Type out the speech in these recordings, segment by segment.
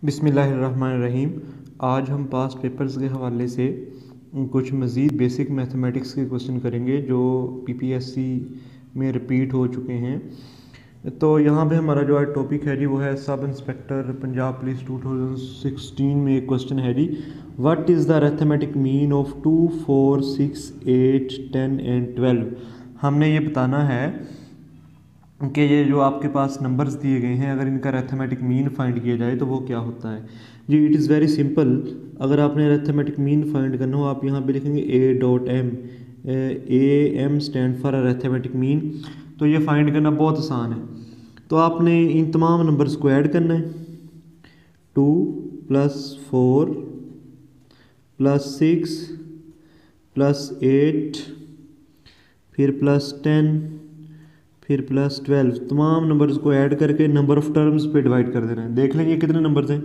बिस्मिल्लाहिर्रहमानिर्रहीम। आज हम पास्ट पेपर्स के हवाले से कुछ मज़ीद बेसिक मैथमेटिक्स के क्वेश्चन करेंगे जो पीपीएससी में रिपीट हो चुके हैं। तो यहाँ पे हमारा जो आज टॉपिक है जी वो है सब इंस्पेक्टर पंजाब पुलिस 2016 में एक क्वेश्चन है जी, what is the arithmetic mean of 2, 4, 6, 8, 10 and 12। हमने ये बताना है कि ये जो आपके पास नंबर्स दिए गए हैं अगर इनका अरिथमेटिक मीन फाइंड किया जाए तो वो क्या होता है जी। It is very simple. अगर आपने अरिथमेटिक मीन फाइंड करना हो आप यहाँ पे लिखेंगे A.M। AM stand for arithmetic mean. तो ये फाइंड करना बहुत आसान है। तो आपने इन तमाम नंबर्स को ऐड करना है। 2 + 4 + 6 + 8 फिर +10 फिर +12, तमाम नंबर्स को ऐड करके नंबर ऑफ़ टर्म्स पे डिवाइड कर देना है। देख लेंगे कितने नंबर्स हैं,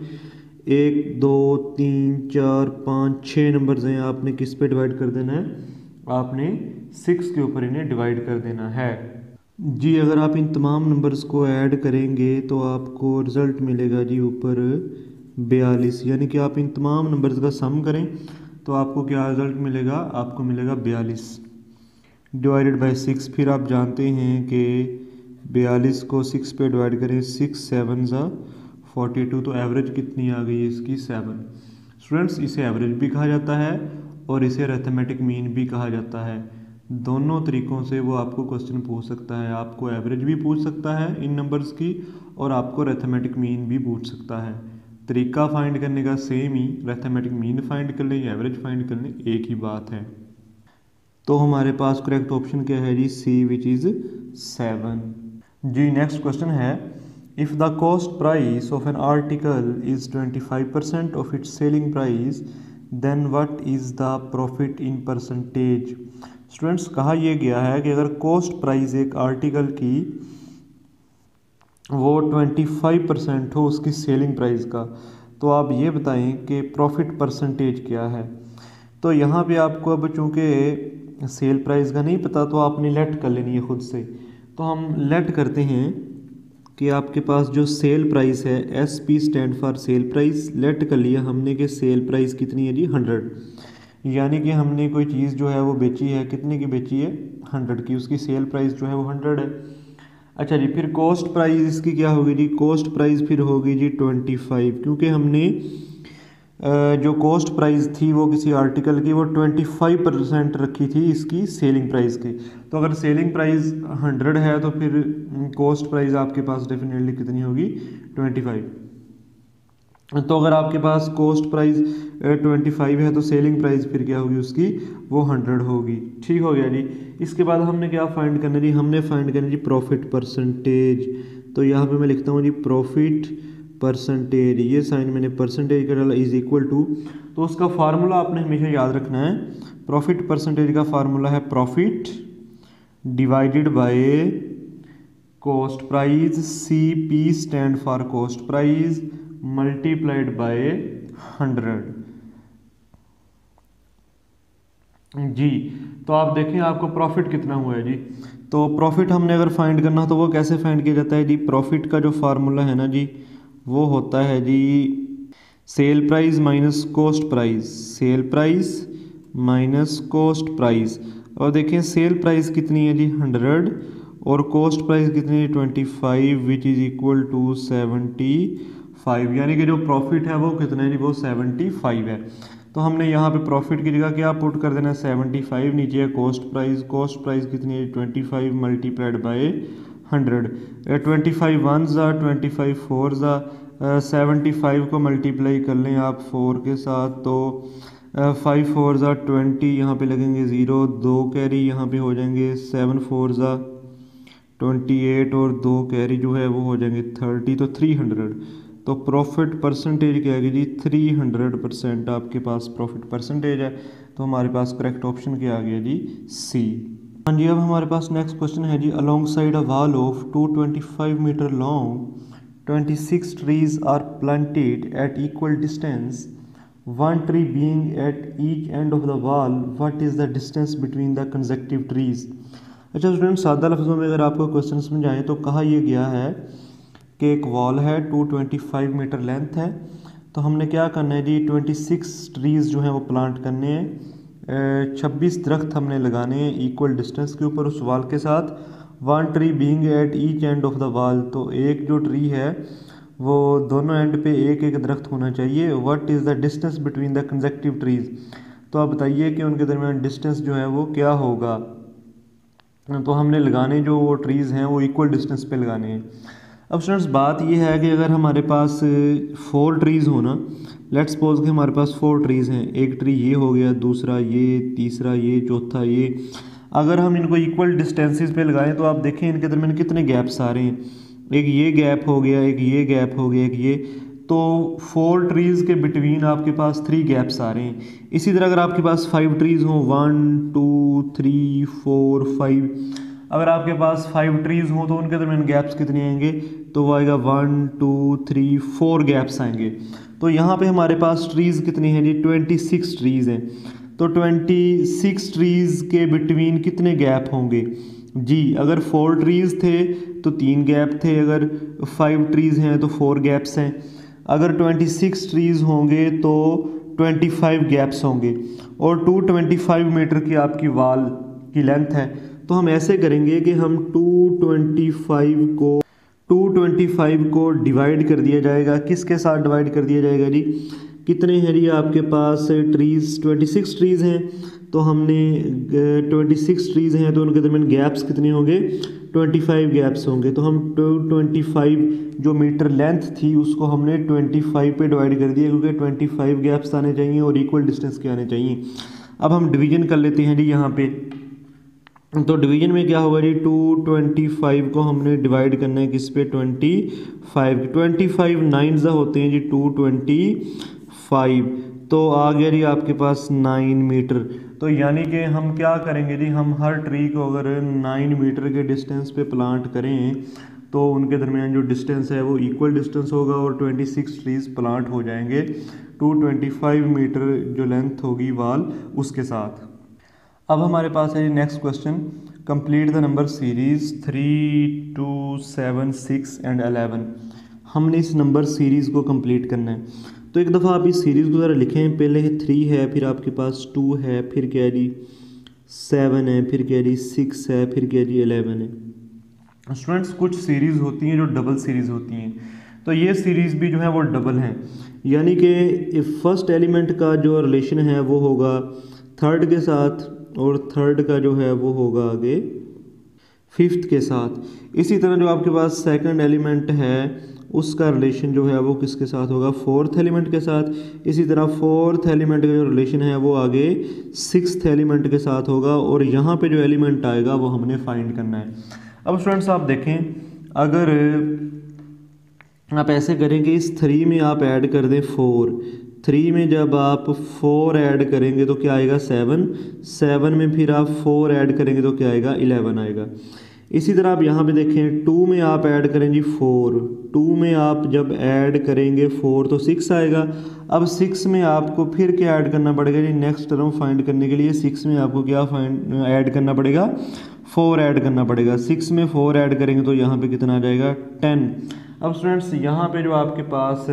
1 2 3 4 5 6 नंबर्स हैं। आपने किस पे डिवाइड कर देना है, आपने 6 के ऊपर इन्हें डिवाइड कर देना है जी। अगर आप इन तमाम नंबर्स को ऐड करेंगे तो आपको रिज़ल्ट मिलेगा जी ऊपर 42। यानी कि आप इन तमाम नंबर्स का सम करें तो आपको क्या रिज़ल्ट मिलेगा, आपको मिलेगा 42 डिवाइडेड बाई 6। फिर आप जानते हैं कि 42 को 6 पे डिवाइड करें, 6 7 ज़ा 42, तो एवरेज कितनी आ गई है इसकी 7। स्टूडेंट्स इसे एवरेज भी कहा जाता है और इसे अरिथमेटिक मीन भी कहा जाता है। दोनों तरीक़ों से वो आपको क्वेश्चन पूछ सकता है। आपको एवरेज भी पूछ सकता है इन नंबर्स की और आपको अरिथमेटिक मीन भी पूछ सकता है। तरीका फाइंड करने का सेम ही, अरिथमेटिक मीन फाइंड कर लें या एवरेज फाइंड कर लें, एक ही बात है। तो हमारे पास करेक्ट ऑप्शन क्या है जी, सी, विच इज़ 7 जी। नेक्स्ट क्वेश्चन है, if the cost price of an article is 25% of its selling price then what is the profit in percentage. Students कहा यह गया है कि अगर कॉस्ट प्राइस एक आर्टिकल की वो 25% हो उसकी सेलिंग प्राइस का, तो आप ये बताएं कि प्रॉफिट परसेंटेज क्या है। तो यहाँ पे आपको अब चूँकि सेल प्राइस का नहीं पता तो आपने लेट कर लेनी है खुद से। तो हम लेट करते हैं कि आपके पास जो सेल प्राइस है, SP stand for sale price, let कर लिया हमने कि सेल प्राइस कितनी है जी 100। यानी कि हमने कोई चीज़ जो है वो बेची है, कितने की बेची है 100 की, उसकी सेल प्राइस जो है वो 100 है। अच्छा जी, फिर कॉस्ट प्राइस इसकी क्या होगी जी, कॉस्ट प्राइस फिर होगी जी 25, क्योंकि हमने जो कॉस्ट प्राइस थी वो किसी आर्टिकल की वो 25% रखी थी इसकी सेलिंग प्राइस की। तो अगर सेलिंग प्राइस 100 है तो फिर कॉस्ट प्राइस आपके पास डेफिनेटली कितनी होगी 25। तो अगर आपके पास कॉस्ट प्राइस 25 है तो सेलिंग प्राइस फिर क्या होगी उसकी, वो 100 होगी। ठीक हो गया जी। इसके बाद हमने क्या फाइंड करना जी, हमने फाइंड करना जी प्रॉफिट परसेंटेज। तो यहाँ पे मैं लिखता हूँ जी प्रॉफिट परसेंटेज, ये साइन मैंने परसेंटेज का डाला, इज इक्वल टू, तो उसका फार्मूला आपने हमेशा याद रखना है। प्रॉफिट परसेंटेज का फार्मूला है profit divided by cost price, CP stand for cost price, multiplied by 100 जी। तो आप देखें आपको प्रॉफिट कितना हुआ है जी। तो प्रॉफिट हमने अगर फाइंड करना हो तो वो कैसे फाइंड किया जाता है जी, प्रॉफिट का जो फार्मूला है ना जी वो होता है जी sale price minus cost price, sale price minus cost price. और देखें सेल प्राइस कितनी है जी 100 और कॉस्ट प्राइस कितनी है 25, विच इज़ इक्वल टू 75। यानी कि जो प्रॉफिट है वो कितना है जी, वो 75 है। तो हमने यहाँ पे प्रॉफिट की जगह क्या पुट कर देना है 75, नीचे है कॉस्ट प्राइस, कॉस्ट प्राइस कितनी है 25 मल्टीप्लाइड बाय 100। 25 1 ज़ा 25 4 ज़ा 75 को मल्टीप्लाई कर लें आप 4 के साथ, तो 5 4 ज़ा 20, यहाँ पे लगेंगे 0, 2 कैरी यहाँ पे हो जाएंगे, 7 4 ज़ा 28 और 2 कैरी जो है वो हो जाएंगे 30, तो 300। तो प्रॉफिट परसेंटेज क्या है जी 300% आपके पास प्रॉफिट परसेंटेज है। तो हमारे पास करेक्ट ऑप्शन क्या आ गया जी, सी। हाँ जी, अब हमारे पास नेक्स्ट क्वेश्चन है जी, alongside a wall of 225 metre long 26 trees are planted at equal distance, one tree being at each end of the wall. What is the distance between the consecutive trees? अच्छा student, सादा लफ्ज़ों में अगर आपको question समझाएं तो कहा यह गया है के एक वॉल है, 225 मीटर लेंथ है। तो हमने क्या करना है जी, 26 ट्रीज़ जो हैं वो प्लांट करने हैं, 26 दरख्त हमने लगाने हैं इक्वल डिस्टेंस के ऊपर उस वॉल के साथ। 1 tree being at each end of the wall, तो एक जो ट्री है वो दोनों एंड पे एक एक दरख्त होना चाहिए। What is the distance between the consecutive trees, तो आप बताइए कि उनके दरमियान डिस्टेंस जो है वो क्या होगा। तो हमने लगाने जो वो ट्रीज़ हैं वो इक्वल डिस्टेंस पे लगाने हैं। अब स्टूडेंट्स बात ये है कि अगर हमारे पास 4 ट्रीज़ हो ना, लेट्स सपोज कि हमारे पास 4 ट्रीज़ हैं, एक ट्री ये हो गया, दूसरा ये, तीसरा ये, चौथा ये। अगर हम इनको इक्वल डिस्टेंसेस पे लगाएं तो आप देखें इनके दरमियान कितने गैप्स आ रहे हैं। एक ये गैप हो गया, एक ये गैप हो गया, एक ये, तो 4 ट्रीज़ के बिटवीन आपके पास 3 गैप्स आ रहे हैं। इसी तरह अगर आपके पास 5 ट्रीज़ हों, 1 2 3 4 5, अगर आपके पास 5 ट्रीज़ हों तो उनके दरमियान गैप्स कितने आएंगे, तो वो आएगा 1 2 3 4 गैप्स आएंगे। तो यहाँ पे हमारे पास ट्रीज़ कितनी हैं जी, 26 ट्रीज़ हैं। तो 26 ट्रीज़ के बिटवीन कितने गैप होंगे जी, अगर 4 ट्रीज़ थे तो 3 गैप थे, अगर 5 ट्रीज़ हैं तो 4 गैप्स हैं, अगर 26 ट्रीज़ होंगे तो 25 गैप्स होंगे, और 225 मीटर की आपकी वाल की लेंथ है। तो हम ऐसे करेंगे कि हम 225 को डिवाइड कर दिया जाएगा, किसके साथ डिवाइड कर दिया जाएगा जी, कितने हैं जी आपके पास ट्रीज़, 26 ट्रीज़ हैं। तो हमने 26 ट्रीज़ हैं तो उनके दरमियान गैप्स कितने होंगे, 25 गैप्स होंगे। तो हम 225 जो मीटर लेंथ थी उसको हमने 25 पे डिवाइड कर दिया, क्योंकि 25 गैप्स आने चाहिए और इक्वल डिस्टेंस के आने चाहिए। अब हम डिवीज़न कर लेते हैं जी यहाँ पे। तो डिवीज़न में क्या होगा जी, 225 को हमने डिवाइड करना है किस पे, 25 9 होते हैं जी 225, तो आ गया जी आपके पास 9 मीटर। तो यानी कि हम क्या करेंगे जी, हम हर ट्री को अगर 9 मीटर के डिस्टेंस पे प्लांट करें तो उनके दरमियान जो डिस्टेंस है वो इक्वल डिस्टेंस होगा और 26 ट्रीज़ प्लांट हो जाएंगे 225 मीटर जो लेंथ होगी वाल उसके साथ। अब हमारे पास है next question, complete the number series 3 2 7 6 and 11। हमने इस नंबर सीरीज़ को कंप्लीट करना है। तो एक दफ़ा आप इस सीरीज़ को ज़रा लिखें, पहले 3 है, फिर आपके पास 2 है, फिर क्या है जी 7 है, फिर क्या है जी 6 है, फिर क्या है जी 11 है। स्टूडेंट्स कुछ सीरीज़ होती हैं जो डबल सीरीज़ होती हैं, तो ये सीरीज़ भी जो है वो डबल हैं, यानी कि फर्स्ट एलिमेंट का जो रिलेशन है वो होगा थर्ड के साथ, और थर्ड का जो है वो होगा आगे फिफ्थ के साथ। इसी तरह जो आपके पास सेकंड एलिमेंट है उसका रिलेशन जो है वो किसके साथ होगा, फोर्थ एलिमेंट के साथ। इसी तरह फोर्थ एलिमेंट का जो रिलेशन है वो आगे सिक्स्थ एलिमेंट के साथ होगा, और यहाँ पे जो एलिमेंट आएगा वो हमने फाइंड करना है। अब स्टूडेंट्स आप देखें, अगर आप ऐसे करेंगे, इस 3 में आप ऐड कर दें 4, 3 में जब आप 4 ऐड करेंगे तो क्या आएगा 7, 7 में फिर आप 4 ऐड करेंगे तो क्या आएगा 11 आएगा। इसी तरह आप यहाँ पे देखें, 2 में आप ऐड करेंगे 4, 2 में आप जब ऐड करेंगे 4 तो 6 आएगा। अब 6 में आपको फिर क्या ऐड करना पड़ेगा जी, नेक्स्ट टर्म फाइंड करने के लिए 6 में आपको क्या ऐड करना पड़ेगा, 4 ऐड करना पड़ेगा। 6 में 4 ऐड करेंगे तो यहाँ पे कितना आ जाएगा 10। अब स्टूडेंट्स यहाँ पे जो आपके पास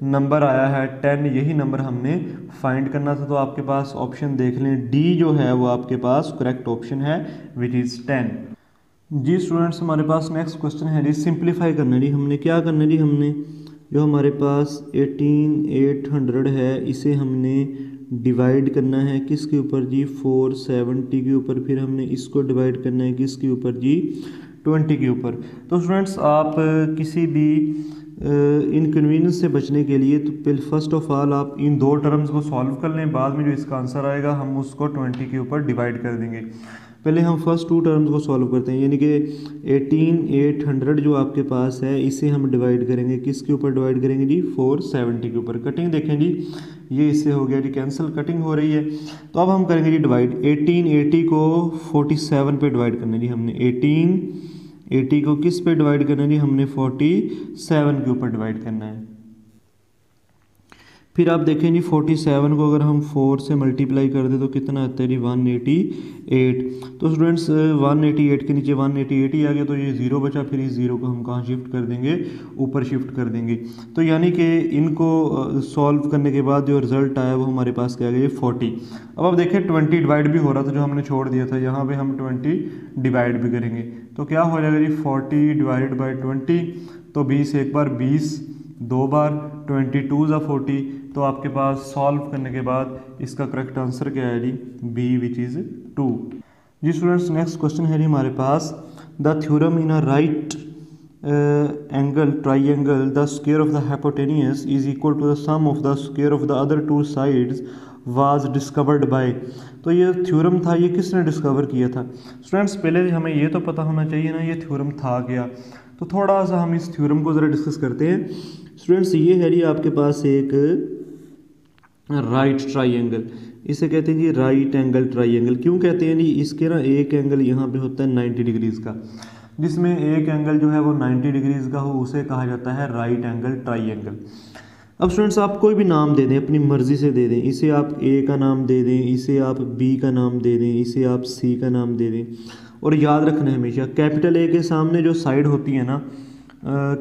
नंबर आया है 10, यही नंबर हमने फाइंड करना था। तो आपके पास ऑप्शन देख लें, डी जो है वो आपके पास करेक्ट ऑप्शन है, विच इज़ 10। जी स्टूडेंट्स हमारे पास नेक्स्ट क्वेश्चन है जी, सिंप्लीफाई करना है जी। हमने क्या करना है जी, हमने जो हमारे पास 18800 है इसे हमने डिवाइड करना है किसके ऊपर जी, 470 के ऊपर। फिर हमने इसको डिवाइड करना है किसके ऊपर जी, 20 के ऊपर। तो स्टूडेंट्स आप किसी भी इनकन्वीनियंस से बचने के लिए तो पहले फर्स्ट ऑफ ऑल आप इन दो टर्म्स को सॉल्व कर लें, बाद में जो इसका आंसर आएगा हम उसको 20 के ऊपर डिवाइड कर देंगे। पहले हम फर्स्ट 2 टर्म्स को सॉल्व करते हैं, यानी कि 18800 जो आपके पास है इसे हम डिवाइड करेंगे किसके ऊपर, डिवाइड करेंगे जी 470 के ऊपर। कटिंग देखें जी, ये इससे हो गया जी कैंसिल, कटिंग हो रही है। तो अब हम करेंगे जी डिवाइड, 1880 को 47 पे डिवाइड करना है जी हमने। 1880 को किस पे डिवाइड करना है जी, हमने 47 के ऊपर डिवाइड करना है। फिर आप देखें जी 47 को अगर हम 4 से मल्टीप्लाई कर दें तो कितना आता है जी 188। तो स्टूडेंट्स 188 के नीचे 188 ही आ गया, तो ये ज़ीरो बचा, फिर इस ज़ीरो को हम कहाँ शिफ्ट कर देंगे, ऊपर शिफ्ट कर देंगे। तो यानी कि इनको सॉल्व करने के बाद जो रिज़ल्ट आया वो हमारे पास क्या गया, 40। अब आप देखें 20 डिवाइड भी हो रहा था जो हमने छोड़ दिया था, यहाँ पर हम 20 डिवाइड भी करेंगे तो क्या हो जाएगा जी 40 डिवाइडेड बाई 20। तो 20 एक बार, 20 दो बार, 22 ज़ा 40। तो आपके पास सॉल्व करने के बाद इसका करेक्ट आंसर क्या है जी, बी विच इज़ 2। जी स्टूडेंट्स नेक्स्ट क्वेश्चन है जी हमारे पास, the theorem in a right angle triangle the square of the hypotenuse is equal to the sum of the square of the other two sides was discovered by. तो ये theorem था, ये किसने discover किया था? स्टूडेंट्स पहले हमें ये तो पता होना चाहिए ना ये थ्योरम था क्या, तो थोड़ा सा हम इस थ्योरम को ज़रा डिस्कस करते हैं। स्टूडेंट्स ये है जी आपके पास एक राइट ट्राइंगल, इसे कहते हैं जी राइट एंगल ट्राइंगल। क्यों कहते हैं जी, इसके ना एक एंगल यहाँ पे होता है 90 डिग्रीज़ का, जिसमें एक एंगल जो है वो 90 डिग्रीज़ का हो, उसे कहा जाता है राइट एंगल ट्राइंगल। अब स्टूडेंट्स आप कोई भी नाम दे दें, अपनी मर्ज़ी से दे दें, इसे आप ए का नाम दे दें, इसे आप बी का नाम दे दें, इसे आप सी का नाम दे दें। और याद रखना है हमेशा कैपिटल ए के सामने जो साइड होती है ना,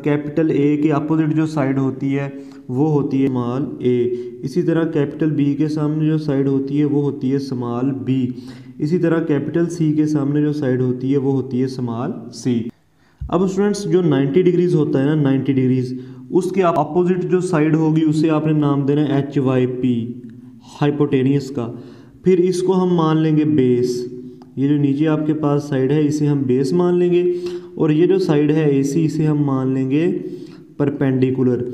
कैपिटल ए के अपोजिट जो साइड होती है वो होती है स्मॉल ए। इसी तरह कैपिटल बी के सामने जो साइड होती है वो होती है स्मॉल बी। इसी तरह कैपिटल सी के सामने जो साइड होती है वो होती है स्मॉल सी। अब स्टूडेंट्स जो 90 डिग्रीज होता है ना, 90 डिग्रीज, उसके अपोजिट जो साइड होगी उसे आपने नाम देना है HYP, हाइपोटेनियस का। फिर इसको हम मान लेंगे बेस, ये जो नीचे आपके पास साइड है इसे हम बेस मान लेंगे, और ये जो साइड है AC इसे हम मान लेंगे परपेंडिकुलर।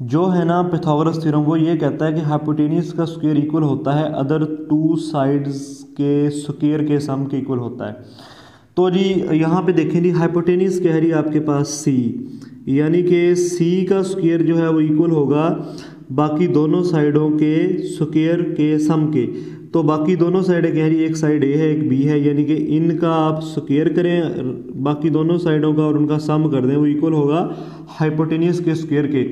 जो है ना पाइथागोरस थ्योरम वो ये कहता है कि हाइपोटेनियस का स्क्वायर इक्वल होता है अदर टू साइड्स के स्क्वायर के सम के इक्वल होता है। तो जी यहाँ पे देखें जी हाइपोटेनियस क्या है जी आपके पास C, यानी कि C का स्क्वायर जो है वो इक्वल होगा बाकी दोनों साइडों के स्क्वायर के सम के। तो बाकी दोनों साइडें क्या है जी, एक साइड A है एक B है, यानी कि इनका आप स्क्वायर करें बाकी दोनों साइडों का और उनका सम कर दें, वो इक्वल होगा हाइपोटेनियस के स्क्वायर के।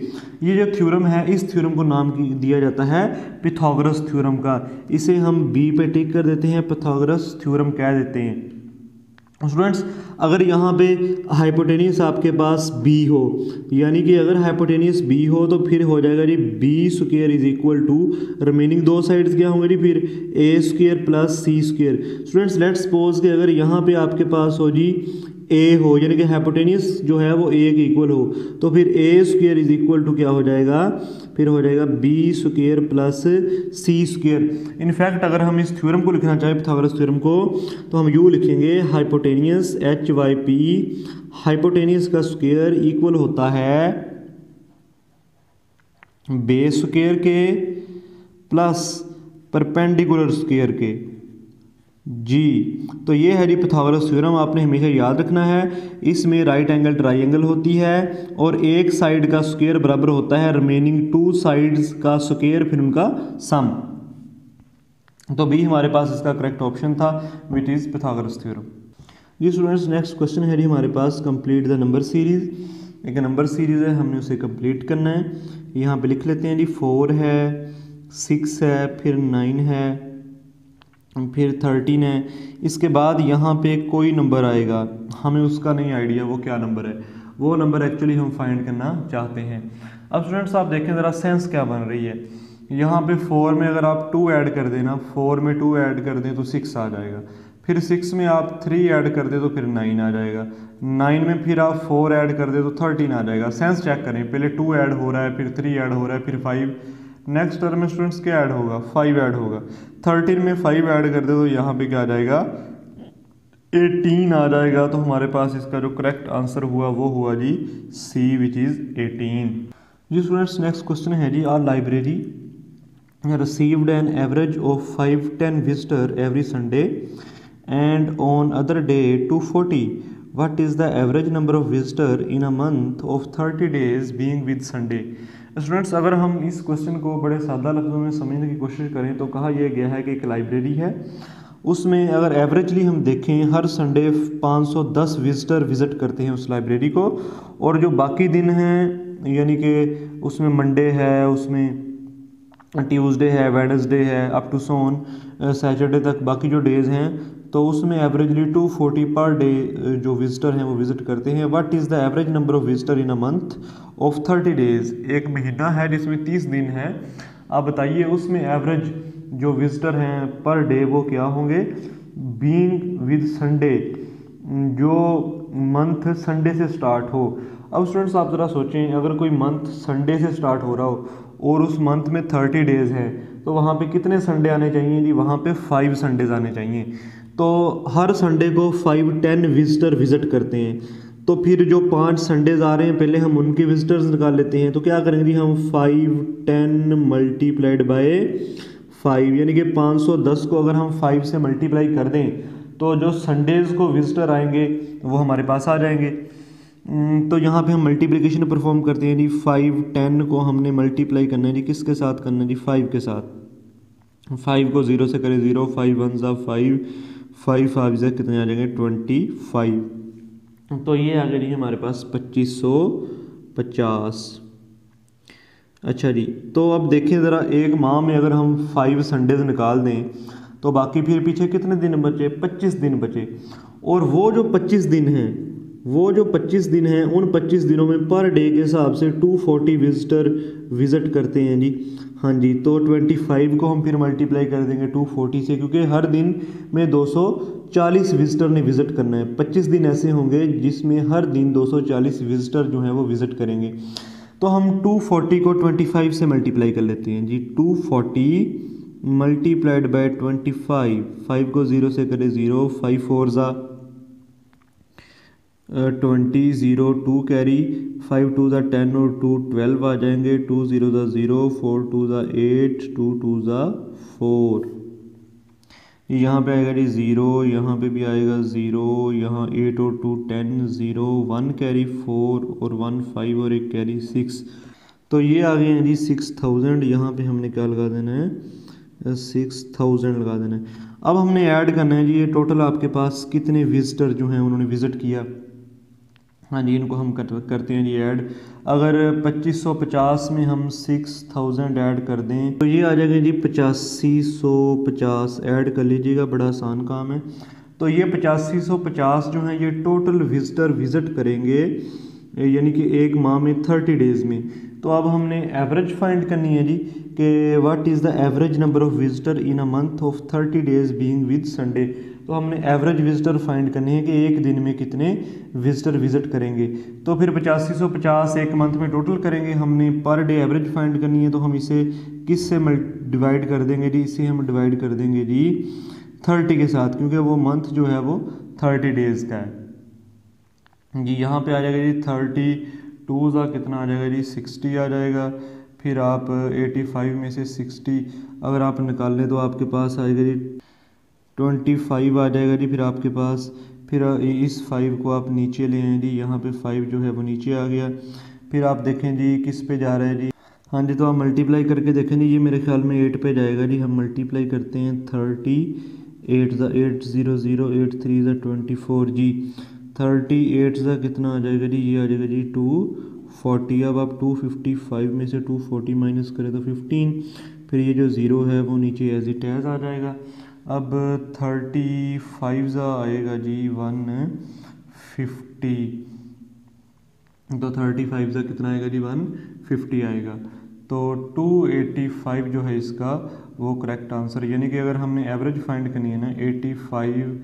ये जो थ्योरम है इस थ्योरम को नाम दिया जाता है पाइथागोरस थ्योरम का। इसे हम B पे टिक कर देते हैं, पाइथागोरस थ्योरम कह देते हैं। स्टूडेंट्स अगर यहाँ पे हाइपोटेनियस आपके पास B हो, यानी कि अगर हाइपोटेनियस B हो तो फिर हो जाएगा जी B square is equal to remaining दो साइड्स क्या होंगे जी, फिर A square plus C square. Students let's suppose कि अगर यहाँ पे आपके पास हो जी A हो, यानी कि हाइपोटेनियस जो है वो A के इक्वल हो, तो फिर A square is equal to क्या हो जाएगा, फिर हो जाएगा B square plus C square. In fact अगर हम इस थ्योरम को लिखना चाहें पाइथागोरस थ्योरम को तो हम यूँ लिखेंगे हाइपोटेनियस HYP, हाइपोटेनियस का स्क्वायर इक्वल होता है बेस स्क्वायर के प्लस परपेंडिकुलर स्क्वायर के जी। तो ये है जी पाइथागोरस थ्योरम, आपने हमेशा याद रखना है। इसमें राइट एंगल ट्राइंगल होती है और एक साइड का स्क्वायर बराबर होता है रिमेनिंग टू साइड्स का स्क्वायर फिर उनका सम। तो बी हमारे पास इसका करेक्ट ऑप्शन था विच इज़ पाइथागोरस थ्योरम। जी स्टूडेंट्स नेक्स्ट क्वेश्चन है जी हमारे पास, कंप्लीट द नंबर सीरीज़। एक नंबर सीरीज़ है, हमने उसे कंप्लीट करना है। यहाँ पे लिख लेते हैं जी 4 है, 6 है, फिर 9 है, फिर 13 है। इसके बाद यहाँ पे कोई नंबर आएगा, हमें उसका नहीं आइडिया वो क्या नंबर है, वो नंबर एक्चुअली हम फाइंड करना चाहते हैं। अब स्टूडेंट्स आप देखें ज़रा सेंस क्या बन रही है। यहाँ पे 4 में अगर आप 2 ऐड कर देना, 4 में 2 ऐड कर दें तो 6 आ जाएगा, फिर 6 में आप 3 ऐड कर दें तो फिर 9 आ जाएगा, 9 में फिर आप 4 ऐड कर दें तो 13 आ जाएगा। सेंस चेक करें, पहले 2 ऐड हो रहा है, फिर 3 ऐड हो रहा है, फिर 5, नेक्स्ट टर्म में स्टूडेंट्स क्या ऐड होगा, 5 ऐड होगा। 13 में 5 ऐड कर दे तो यहाँ पे क्या आ जाएगा, 18 आ जाएगा। तो हमारे पास इसका जो करेक्ट आंसर हुआ वो हुआ जी सी विच इज़ 18। जी स्टूडेंट्स नेक्स्ट क्वेश्चन है जी, our library received an average of 510 visitor every Sunday and on other day 240. What is the average number of visitor in a month of 30 days being with Sunday? Students अगर हम इस question को बड़े सादा लफ्ज़ों में समझने की कोशिश करें तो कहा यह गया है कि एक लाइब्रेरी है, उसमें अगर एवरेजली हम देखें हर संडे 510 विजिटर विज़िट करते हैं उस लाइब्रेरी को, और जो बाकी दिन हैं यानी कि उसमें मंडे है, उसमें ट्यूसडे है, वेडनेसडे है, अप टू सोन सैटरडे तक बाकी जो डेज़ हैं, तो उसमें एवरेजली 240 पर डे जो विजिटर हैं वो विज़िट करते हैं। What is the average number of visitor in a month of 30 days. एक महीना है जिसमें 30 दिन है, आप बताइए उसमें एवरेज जो विजिटर हैं पर डे वो क्या होंगे। बीइंग विद संडे, जो मंथ संडे से स्टार्ट हो। अब स्टूडेंट्स आप ज़रा सोचें, अगर कोई मंथ संडे से स्टार्ट हो रहा हो और उस मंथ में 30 डेज़ हैं, तो वहाँ पे कितने संडे आने चाहिए जी। वहाँ पे 5 संडेज़ आने चाहिए। तो हर संडे को 5-10 विजिटर विज़िट करते हैं। तो फिर जो 5 संडेज़ आ रहे हैं पहले हम उनके विजिटर्स निकाल लेते हैं। तो क्या करेंगे जी, हम 5-10 मल्टीप्लाइड बाय 5 यानी कि 510 को अगर हम 5 से मल्टीप्लाई कर दें तो जो संडेज़ को विजिटर आएंगे वो हमारे पास आ जाएंगे। तो यहाँ पे हम मल्टीप्लिकेशन परफॉर्म करते हैं जी। 5-10 को हमने मल्टीप्लाई करना है जी, किसके साथ करना है जी, 5 के साथ। 5 को 0 से करें 0, 5 1 ज़ा 5, 5 5 ज़ा कितने आ जाएंगे 25। तो ये आ गया जी हमारे पास 2550। अच्छा जी, तो अब देखिए ज़रा, एक माह में अगर हम 5 संडेज़ निकाल दें तो बाकी फिर पीछे कितने दिन बचे, 25 दिन बचे। और वो जो 25 दिन हैं, उन 25 दिनों में पर डे के हिसाब से 240 विजिटर विज़िट करते हैं जी। हाँ जी, तो 25 को हम फिर मल्टीप्लाई कर देंगे 240 से, क्योंकि हर दिन में 240 विजिटर ने विज़िट करना है। 25 दिन ऐसे होंगे जिसमें हर दिन 240 विजिटर जो हैं वो विज़िट करेंगे। तो हम 240 को 25 से मल्टीप्लाई कर लेते हैं जी। 240 मल्टीप्लाइड बाय 25, 5 को 0 से करें 0, 5 4 ज़ा 20, 0 2 कैरी, 5 2 ज़ा 10 और 2 12 आ जाएंगे, 2 0 ज़ा 0, 4 2 ज़ा 8, 2 2 ज़ा 4। यहाँ पे आएगा जी 0, यहाँ पे भी आएगा 0, यहाँ 8 और 2 10, 0 1 कैरी 4 और 1 5 और 1 कैरी 6। तो ये आ गए हैं जी 6000। यहाँ पे हमने क्या लगा देना है, 6000 लगा देना है। अब हमने ऐड करना है जी, ये टोटल आपके पास कितने विजिटर जो हैं उन्होंने विज़िट किया। हाँ जी, इनको हम करते हैं जी ऐड। अगर 2550 में हम 6000 ऐड कर दें तो ये आ जाएगा जी 8550। ऐड कर लीजिएगा, बड़ा आसान काम है। तो ये 8550 जो हैं ये टोटल विजिटर विज़िट करेंगे, यानी कि एक माह में 30 डेज़ में। तो अब हमने एवरेज फाइंड करनी है जी, कि what is the average number of visitor in a month of 30 days being with Sunday. तो हमने एवरेज विजिटर फाइंड करनी है कि एक दिन में कितने विजिटर विजिट करेंगे। तो फिर 8550 एक मंथ में टोटल करेंगे, हमने पर डे एवरेज फाइंड करनी है। तो हम इसे किस से डिवाइड कर देंगे जी, इसे हम डिवाइड कर देंगे जी 30 के साथ, क्योंकि वो मंथ जो है वो 30 डेज़ का है जी। यहाँ पे आ जाएगा जी 32 ज़ा कितना आ जाएगा जी 60 आ जाएगा। फिर आप 85 में से 60 अगर आप निकाल लें तो आपके पास आएगा जी 25 आ जाएगा जी। फिर आपके पास फिर इस 5 को आप नीचे ले आए जी, यहाँ पे 5 जो है वो नीचे आ गया। फिर आप देखें जी किस पे जा रहा है जी। हाँ जी, तो आप मल्टीप्लाई करके देखें जी, ये मेरे ख्याल में 8 पे जाएगा जी। हम मल्टीप्लाई करते हैं 30, 8 ज़ा 8 0 0, 8 3 ज़ा 24 जी। 38 ज़ा कितना आ जाएगा जी, ये आ जाएगा जी 240। अब आप 255 में से 240 माइनस करें तो 15। फिर ये जो ज़ीरो है वो नीचे एज इट एज आ जाएगा। अब 35 ज़ा आएगा जी 150। तो 35 ज़ा कितना आएगा जी 150 आएगा। तो 285 जो है इसका वो करेक्ट आंसर, यानी कि अगर हमने एवरेज फाइंड करनी है ना, 85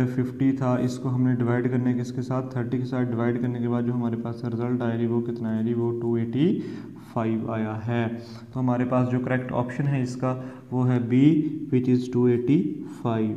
50 था, इसको हमने डिवाइड करने के इसके साथ 30 के साथ डिवाइड करने के बाद जो हमारे पास रिजल्ट आया जी वो कितना आया जी, वो 285 आया है। तो हमारे पास जो करेक्ट ऑप्शन है इसका वो है बी, विच इज़ 285।